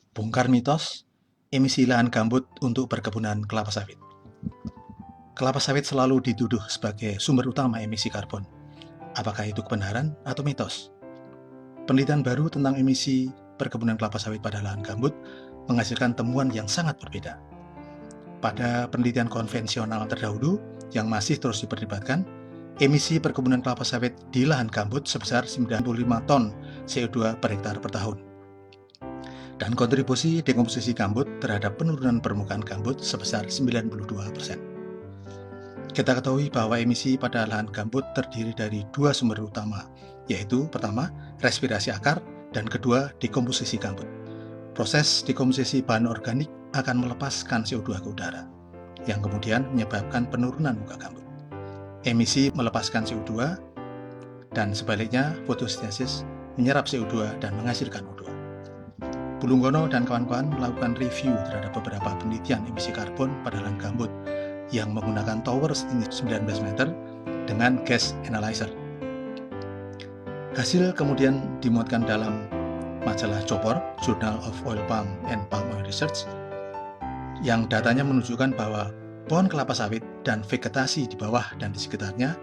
Bongkar mitos, emisi lahan gambut untuk perkebunan kelapa sawit. Kelapa sawit selalu dituduh sebagai sumber utama emisi karbon. Apakah itu kebenaran atau mitos? Penelitian baru tentang emisi perkebunan kelapa sawit pada lahan gambut menghasilkan temuan yang sangat berbeda. Pada penelitian konvensional terdahulu yang masih terus diperdebatkan, emisi perkebunan kelapa sawit di lahan gambut sebesar 95 ton CO2 per hektar per tahun. Dan kontribusi dekomposisi gambut terhadap penurunan permukaan gambut sebesar 92%. Kita ketahui bahwa emisi pada lahan gambut terdiri dari dua sumber utama, yaitu pertama, respirasi akar, dan kedua, dekomposisi gambut. Proses dekomposisi bahan organik akan melepaskan CO2 ke udara, yang kemudian menyebabkan penurunan muka gambut. Emisi melepaskan CO2, dan sebaliknya fotosintesis menyerap CO2 dan menghasilkan O2. Bulunggono dan kawan-kawan melakukan review terhadap beberapa penelitian emisi karbon pada lahan gambut yang menggunakan tower setinggi 19 meter dengan gas analyzer. Hasil kemudian dimuatkan dalam majalah Chopper, Journal of Oil Palm and Palm Oil Research, yang datanya menunjukkan bahwa pohon kelapa sawit dan vegetasi di bawah dan di sekitarnya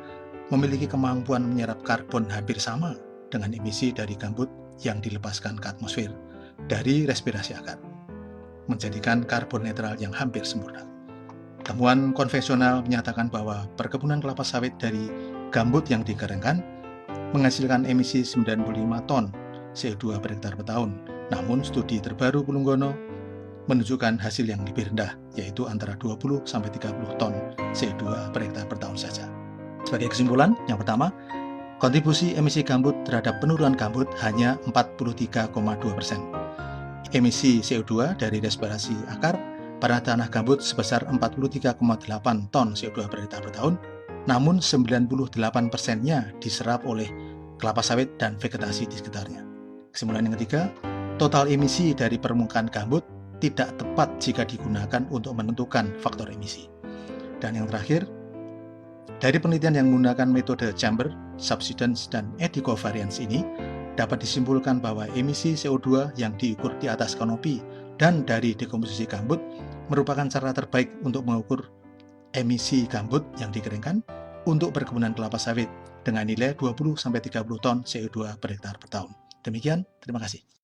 memiliki kemampuan menyerap karbon hampir sama dengan emisi dari gambut yang dilepaskan ke atmosfer dari respirasi akar, menjadikan karbon netral yang hampir sempurna. Temuan konvensional menyatakan bahwa perkebunan kelapa sawit dari gambut yang dikeringkan menghasilkan emisi 95 ton CO2 per hektar per tahun. Namun studi terbaru Bulunggono menunjukkan hasil yang lebih rendah, yaitu antara 20-30 ton CO2 per hektar per tahun saja. Sebagai kesimpulan, yang pertama, kontribusi emisi gambut terhadap penurunan gambut hanya 43,2%. Emisi CO2 dari respirasi akar pada tanah gambut sebesar 43,8 ton CO2 per hektar per tahun, namun 98%-nya diserap oleh kelapa sawit dan vegetasi di sekitarnya. Kesimpulan yang ketiga, total emisi dari permukaan gambut tidak tepat jika digunakan untuk menentukan faktor emisi. Dan yang terakhir, dari penelitian yang menggunakan metode chamber, subsidence, dan eco-variance ini, dapat disimpulkan bahwa emisi CO2 yang diukur di atas kanopi dan dari dekomposisi gambut merupakan cara terbaik untuk mengukur emisi gambut yang dikeringkan untuk perkebunan kelapa sawit dengan nilai 20-30 ton CO2 per hektar per tahun. Demikian, terima kasih.